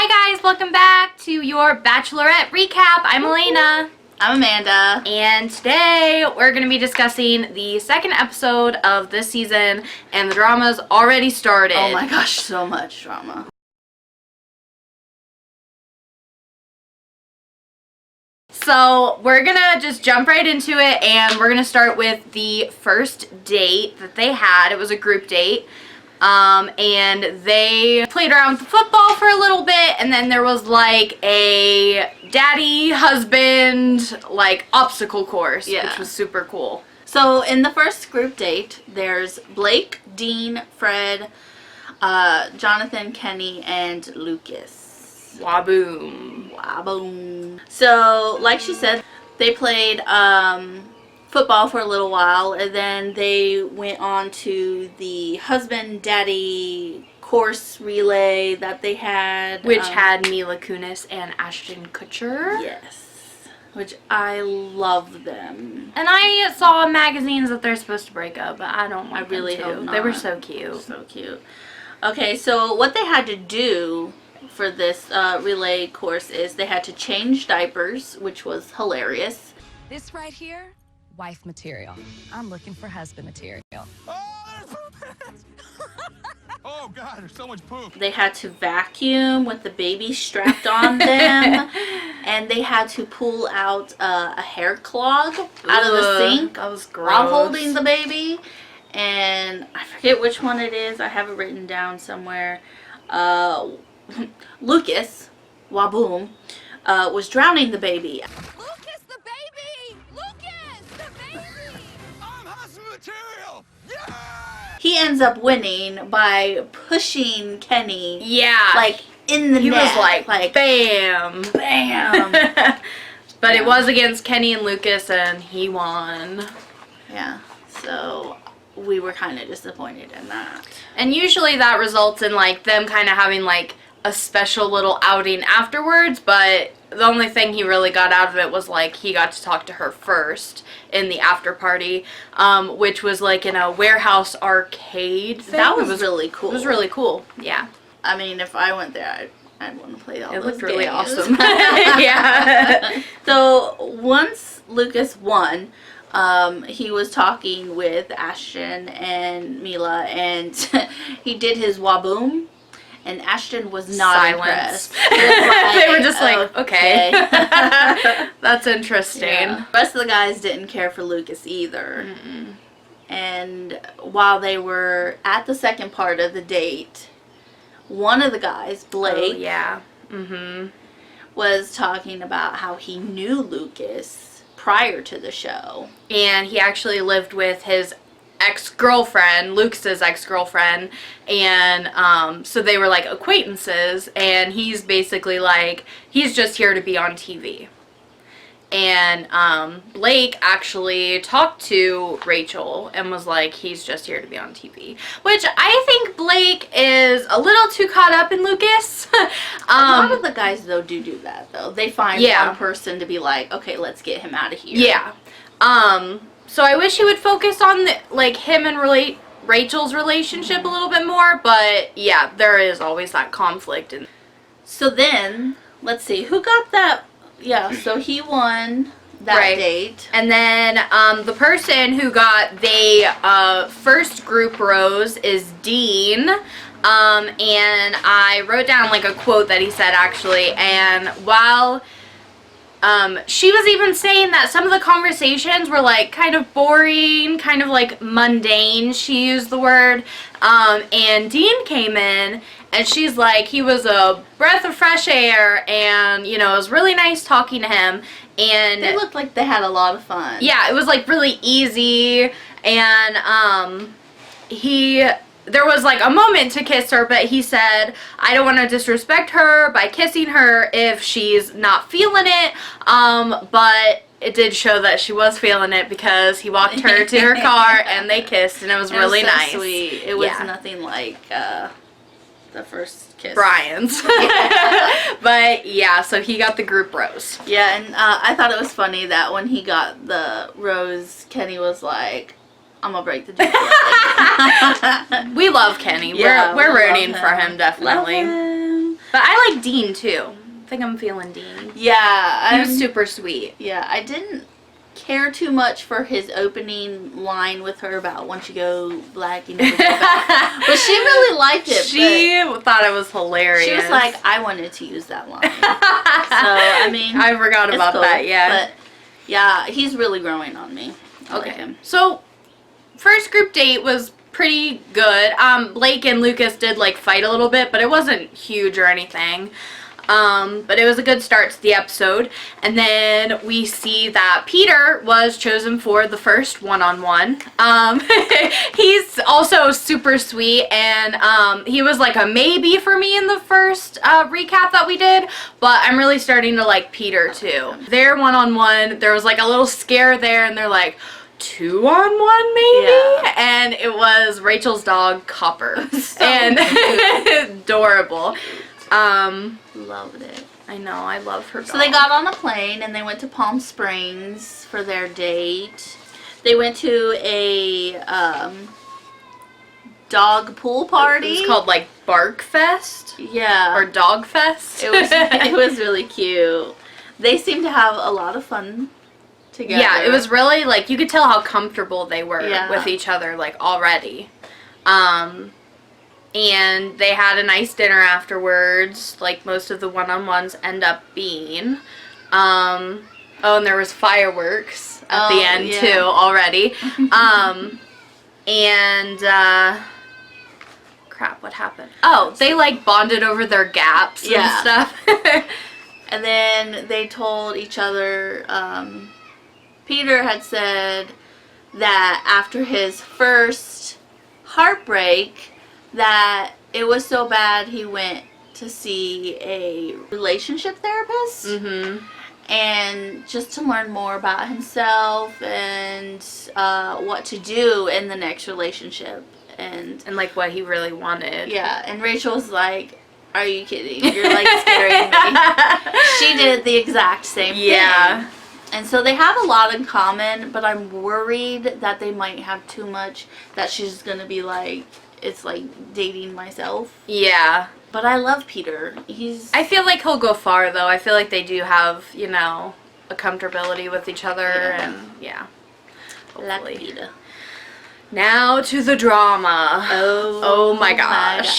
Hi guys, welcome back to your Bachelorette recap. I'm Elena. I'm Amanda. And today we're going to be discussing the second episode of this season, and the drama's already started. Oh my gosh, so much drama. So we're going to just jump right into it, and we're going to start with the first date that they had. It was a group date. And they played around with the football for a little bit, and then there was like a daddy husband like obstacle course, which was super cool. So in the first group date, there's Blake, Dean, Fred, Jonathan, Kenny, and Lucas. Waboom. Waboom. So like she said, they played football for a little while, and then they went on to the husband daddy course relay that they had, which had Mila Kunis and Ashton Kutcher. Yes, which I love them. And I saw in magazines that they're supposed to break up, but I don't want I really them to. hope not. They were so cute. So cute. Okay, so what they had to do for this relay course is they had to change diapers, which was hilarious. This right here, wife material. I'm looking for husband material. Oh, there's poop! Oh God, there's so much poop. They had to vacuum with the baby strapped on them, and they had to pull out a hair clog out of the sink. That was gross. While holding the baby. And I forget which one it is. I have it written down somewhere. Lucas, Waboom, was drowning the baby. Lucas, the baby! Lucas, the baby! I'm husband material. Yeah. He ends up winning by pushing Kenny. Yeah. Like in the he net. was like bam. Bam. But it was against Kenny and Lucas, and he won. Yeah. So we were kind of disappointed in that. And usually that results in like them kind of having like a special little outing afterwards, but the only thing he really got out of it was like he got to talk to her first in the after party, which was like in a warehouse arcade thing. That was really cool. It was really cool. Yeah. I mean, if I went there, I'd want to play all It those looked really games. awesome. Yeah. So once Lucas won, he was talking with Ashton and Mila, and he did his waboom, and Ashton was not impressed. They were just like, okay. That's interesting. Yeah. The rest of the guys didn't care for Lucas either. Mm-mm. And while they were at the second part of the date, one of the guys, Blake, was talking about how he knew Lucas prior to the show. And he actually lived with his ex-girlfriend, Lucas's ex-girlfriend, and so they were like acquaintances, and he's basically like, he's just here to be on TV. And Blake actually talked to Rachel and was like, he's just here to be on TV. Which I think Blake is a little too caught up in Lucas. A lot of the guys, though, do that, though. They find one person to be like, okay, let's get him out of here. Yeah. So I wish he would focus on like him and Rachel's relationship a little bit more, but yeah, there is always that conflict. So then, let's see, who got that? Yeah, so he won that date. And then the person who got the first group rose is Dean. And I wrote down like a quote that he said actually, and while she was even saying that some of the conversations were like kind of boring, kind of like mundane, she used the word, and Dean came in and she's like, he was a breath of fresh air, and you know, it was really nice talking to him, and they looked like they had a lot of fun. Yeah, it was like really easy, and there was like a moment to kiss her, but he said, I don't want to disrespect her by kissing her if she's not feeling it, but it did show that she was feeling it because he walked her to her car and they kissed, and it was really nice. Sweet. It was nothing like the first kiss. Brian's. But yeah, so he got the group rose. Yeah, and I thought it was funny that when he got the rose, Kenny was like, I'm gonna break the jinx. We love Kenny. Yeah, we're we rooting love for him, definitely. Love him. But I like Dean too. I think I'm feeling Dean. Yeah. He was super sweet. Yeah, I didn't care too much for his opening line with her about once you go black, you never go back. But she really liked it. She thought it was hilarious. She was like, I wanted to use that line. So, I mean, I forgot about cool, that, yeah. But, yeah, he's really growing on me. I like Okay. him. So, first group date was pretty good. Blake and Lucas did, like, fight a little bit, but it wasn't huge or anything. But it was a good start to the episode. And then we see that Peter was chosen for the first one-on-one. He's also super sweet, and he was like a maybe for me in the first recap that we did, but I'm really starting to like Peter too. Their one-on-one, there was like a little scare there, and they're like, 2-on-1 maybe? Yeah. And it was Rachel's dog, Copper. So and adorable. Loved it. I know, I love her dog. So they got on a plane and they went to Palm Springs for their date. They went to a dog pool party. It was called like Bark Fest Yeah. or Dog Fest. It was really cute. They seemed to have a lot of fun together. Yeah, it was really like you could tell how comfortable they were Yeah. with each other like already. And they had a nice dinner afterwards, like most of the one-on-ones end up being. Oh, and there was fireworks at the end too already. Crap, what happened? Oh, they like bonded over their gaps and stuff. And then they told each other, Peter had said that after his first heartbreak, that it was so bad he went to see a relationship therapist. Mm-hmm. And just to learn more about himself and what to do in the next relationship. And like what he really wanted. yeah, and Rachel was like, are you kidding? You're like scaring me. She did the exact same thing. And so they have a lot in common, but I'm worried that they might have too much, that she's going to be like, it's like dating myself. Yeah. But I love Peter. I feel like he'll go far, though. I feel like they do have, you know, a comfortability with each other, and yeah. Hopefully. Like Peter. Now to the drama. Oh my gosh.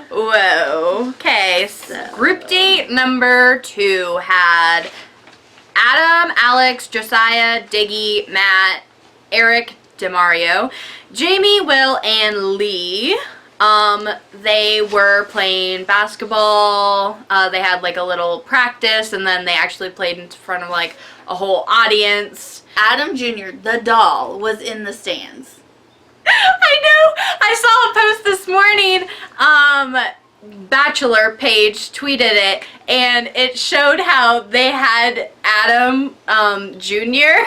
Whoa. Okay, so group date number 2 had Adam, Alex, Josiah, Diggy, Matt, Eric, Demario, Jamie, Will, and Lee. They were playing basketball. They had like a little practice, and then they actually played in front of like a whole audience. Adam Jr., the doll, was in the stands. I know. I saw a post this morning. Bachelor page tweeted it, and it showed how they had Adam Jr.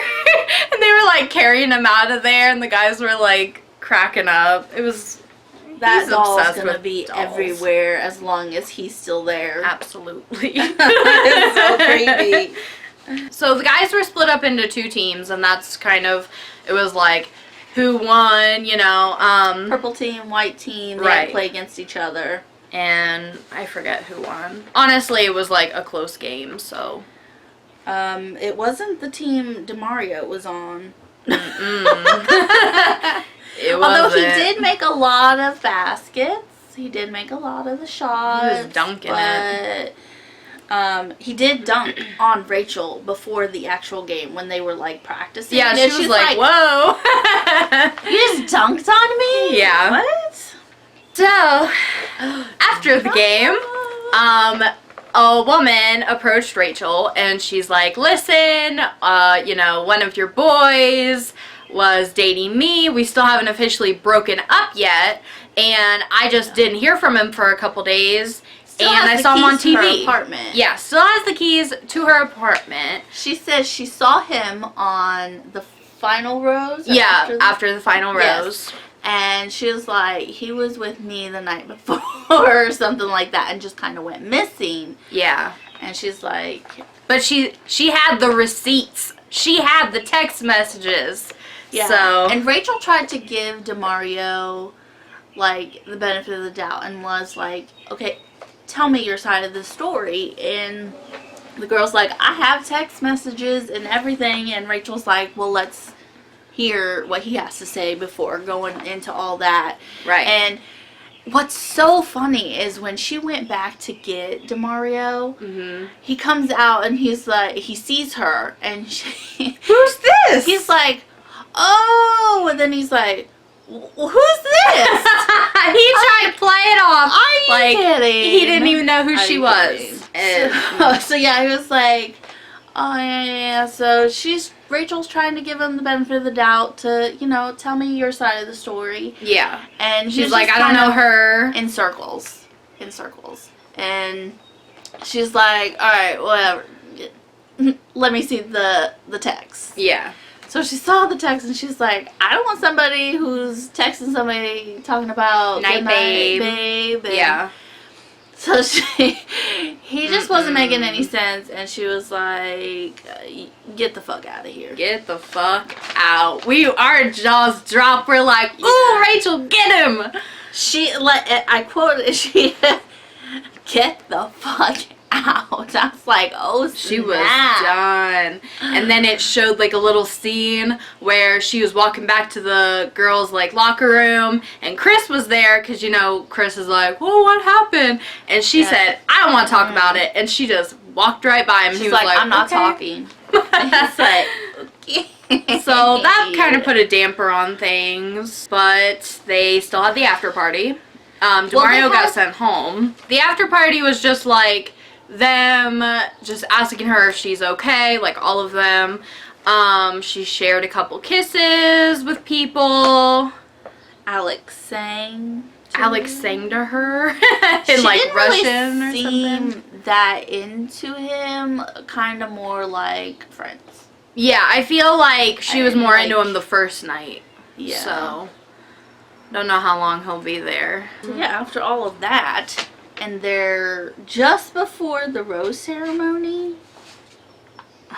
and they were like carrying him out of there, and the guys were like cracking up. It was That doll is obsessed gonna with be dolls. everywhere as long as he's still there. Absolutely. It's so creepy. So the guys were split up into 2 teams, and that's kind of, it was like who won, you know. Purple team, white team, they had Right. to play against each other. And I forget who won. Honestly, it was like a close game, so. It wasn't the team Demario was on. It Although he wasn't. did make a lot of baskets. He did make a lot of the shots. He was dunking it. He did dunk on Rachel before the actual game when they were like practicing. Yeah, And she was she's like, whoa. You just dunked on me? Yeah. What? So, after the game, a woman approached Rachel, and she's like, listen, you know, one of your boys was dating me. We still haven't officially broken up yet, and I just didn't hear from him for a couple days, Still and has I the saw him on keys to her TV. apartment. Yeah, still has the keys to her apartment. She says she saw him on the final rose. Or Yeah, after the final Yes. rose. And she was like, he was with me the night before or something like that, and just kind of went missing. Yeah. And she's like, But she had the receipts. She had the text messages. yeah. So And Rachel tried to give Demario like the benefit of the doubt and was like, okay, tell me your side of the story. And the girl's like, I have text messages and everything. And Rachel's like, well, let's hear what he has to say before going into all that. Right. And what's so funny is when she went back to get Demario, he comes out and he's like, he sees her and she, who's this? he's like, oh, and then he's like, who's this? He tried to play it off. Are you like kidding? he didn't even know who Are she you was. kidding? And So yeah, he was like, oh yeah. So Rachel's trying to give him the benefit of the doubt to, you know, tell me your side of the story. yeah. And She's like, I don't know her. in circles. And she's like, all right, whatever. Let me see the text. Yeah. So she saw the text and she's like, I don't want somebody who's texting somebody talking about Night good babe. and Yeah. so he just wasn't making any sense, and she was like, get the fuck out of here. Get the fuck out. Our jaws dropped. We're like, ooh, Rachel, get him. She, like, I quoted, get the fuck out. I was like, oh, snap. She was done. And then it showed like a little scene where she was walking back to the girls' like locker room, and Chris was there because, you know, Chris is like, well, what happened? And she said, I don't want to talk about it. And she just walked right by him. She's He was like, I'm not okay. talking. It's like, okay. So that kind of put a damper on things, but they still had the after party. Demario got sent home. The after party was just like them just asking her if she's okay, like all of them. She shared a couple kisses with people. Alex sang to her in she like didn't Russian really or seem something. that into him, kind of more like friends. Yeah, I feel like she was more like- into him the first night. Yeah. So don't know how long he'll be there. So yeah, after all of that, and they're just before the rose ceremony.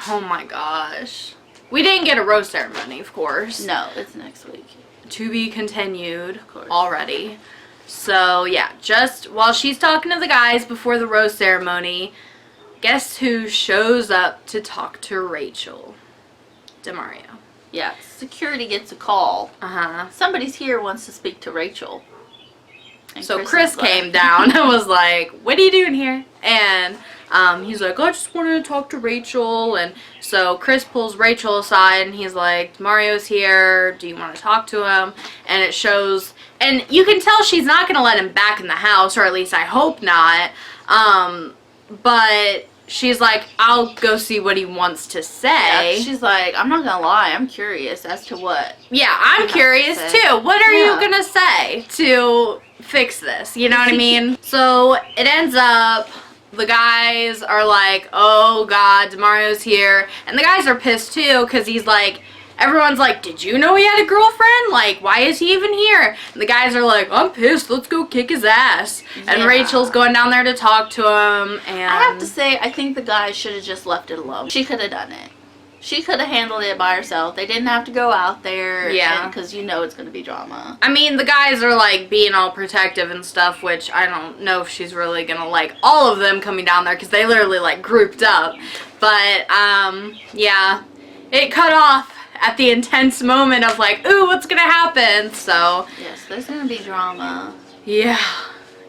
Oh my gosh. We didn't get a rose ceremony, of course. No, it's next week. To be continued course. already. So yeah, just while she's talking to the guys before the rose ceremony, guess who shows up to talk to Rachel? Demario. Yeah, security gets a call. Uh-huh. Somebody's here wants to speak to Rachel. And So Chris was like- came down and was like, what are you doing here? And he's like, I just wanted to talk to Rachel. And so Chris pulls Rachel aside and he's like, Mario's here. Do you want to talk to him? And it shows, and you can tell she's not going to let him back in the house, or at least I hope not. But she's like, I'll go see what he wants to say. Yeah, she's like, I'm not gonna lie, I'm curious as to what. Yeah, I'm to curious say. too. What are you Yeah. gonna say to fix this? You know what I mean? So it ends up, the guys are like, oh God, Demario's here. And the guys are pissed too, because he's like, everyone's like, did you know he had a girlfriend? Like, why is he even here? And the guys are like, I'm pissed, let's go kick his ass. And Yeah. Rachel's going down there to talk to him. And I have to say, I think the guy should have just left it alone. She could have done it. She could have handled it by herself. They didn't have to go out there. Yeah. Because you know it's going to be drama. I mean, the guys are like being all protective and stuff, which I don't know if she's really gonna like all of them coming down there, because they literally like grouped up. But yeah, it cut off at the intense moment of like, ooh, what's gonna happen? So Yes, there's going to be drama. yeah,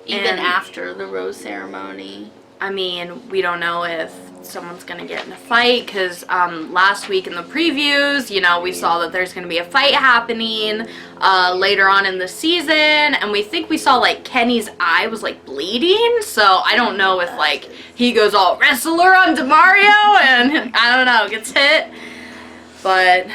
Even And- after the rose ceremony. I mean, we don't know if someone's gonna get in a fight, because last week in the previews, you know, we saw that there's gonna be a fight happening later on in the season, and we think we saw like Kenny's eye was like bleeding, so I don't know if like he goes all wrestler on Demario and I don't know, gets hit, but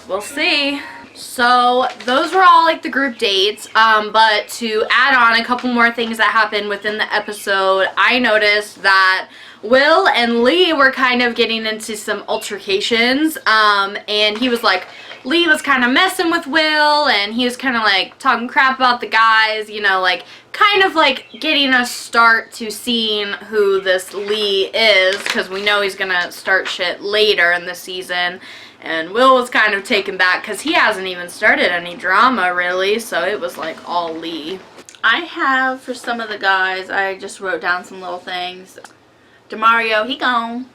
we'll see. So those were all like the group dates, but to add on a couple more things that happened within the episode, I noticed that Will and Lee were kind of getting into some altercations, and he was like, Lee was kind of messing with Will, and he was kind of like talking crap about the guys, you know, like kind of like getting us start to seeing who this Lee is, because we know he's gonna start shit later in the season. And Will was kind of taken back because he hasn't even started any drama really, so it was like all Lee. I have, for some of the guys, I just wrote down some little things. Demario, he gone.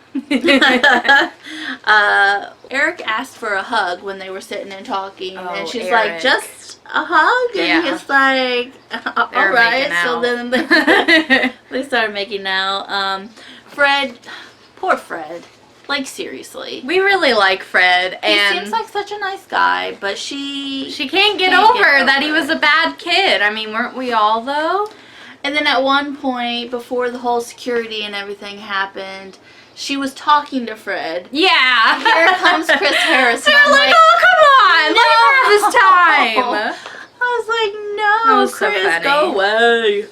Eric asked for a hug when they were sitting and talking, and she's Eric. like, just a hug? And he's like, alright. So then they started making out. Fred, poor Fred. Like, seriously. We really like Fred, and he seems like such a nice guy, but she can't get over that he was a bad kid. I mean, weren't we all, though? And then at one point, before the whole security and everything happened, she was talking to Fred. Yeah. Here comes Chris Harris. They're like, oh, come on, let her have his time. I was like, no, That was Chris, so funny. go away.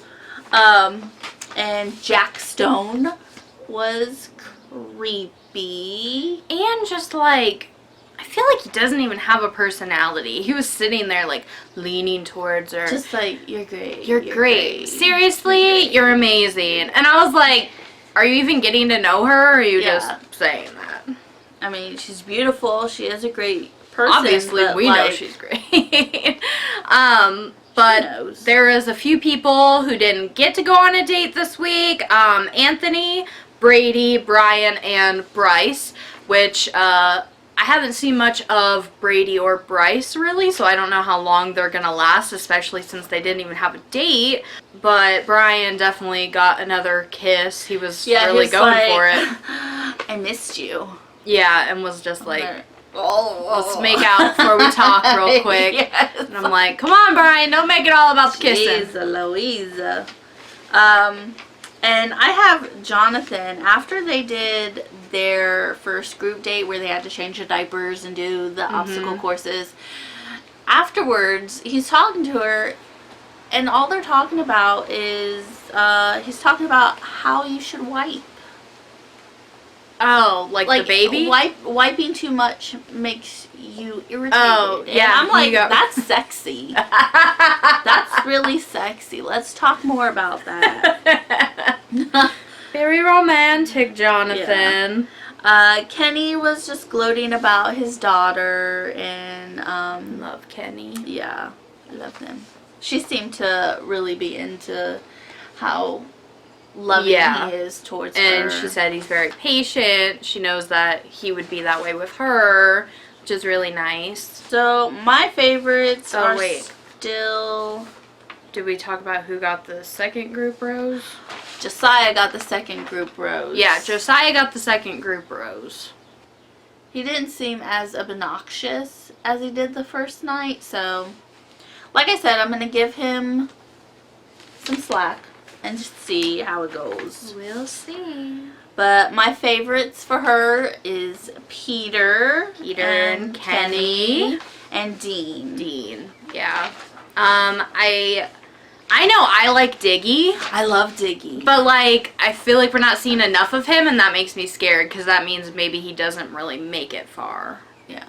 And Jack Stone was creepy. And just like, I feel like he doesn't even have a personality. He was sitting there like leaning towards her. Just like, you're great. You're great. Seriously, you're amazing. And I was like, are you even getting to know her, or are you just saying that? I mean, she's beautiful. She is a great person. Obviously, we know she's great. But there was a few people who didn't get to go on a date this week. Anthony, Brady, Brian, and Bryce, which I haven't seen much of Brady or Bryce really, so I don't know how long they're gonna last, especially since they didn't even have a date. But Brian definitely got another kiss. He was really going for it. I missed you. Yeah, and was just like, let's make out before we talk real quick. Yes. And I'm like, come on, Brian, don't make it all about the kissing. Jeez Louisa. And I have Jonathan, after they did their first group date where they had to change the diapers and do the obstacle courses, afterwards he's talking to her, and all they're talking about is he's talking about how you should wipe. Oh, like the baby? Wiping too much makes you irritated. Oh, yeah. And I'm like, that's sexy. That's really sexy. Let's talk more about that. Very romantic, Jonathan. Yeah. Kenny was just gloating about his daughter, and love Kenny. Yeah, I love him. She seemed to really be into how loving he is towards her. And she said he's very patient. She knows that he would be that way with her, which is really nice. So my favorites are still... Did we talk about who got the second group rose? Josiah got the second group rose. Yeah, Josiah got the second group rose. He didn't seem as obnoxious as he did the first night, so like I said, I'm going to give him some slack and just see how it goes. We'll see. But my favorites for her is Peter and Kenny and Dean. Dean, yeah. I know I like Diggy. I love Diggy. But, like, I feel like we're not seeing enough of him, and that makes me scared, because that means maybe he doesn't really make it far. Yeah.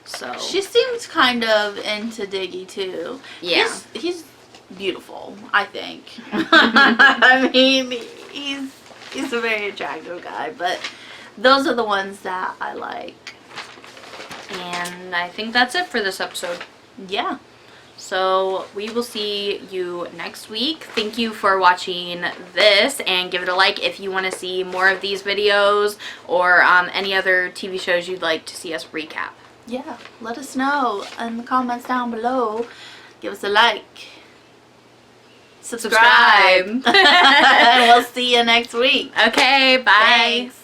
So. She seems kind of into Diggy, too. Yeah. He's beautiful, I think. I mean, he's a very attractive guy, but those are the ones that I like. And I think that's it for this episode. Yeah. So we will see you next week. Thank you for watching this, and give it a like if you want to see more of these videos or any other TV shows you'd like to see us recap. Yeah, let us know in the comments down below. Give us a like. Subscribe. And we'll see you next week. Okay, bye. Thanks.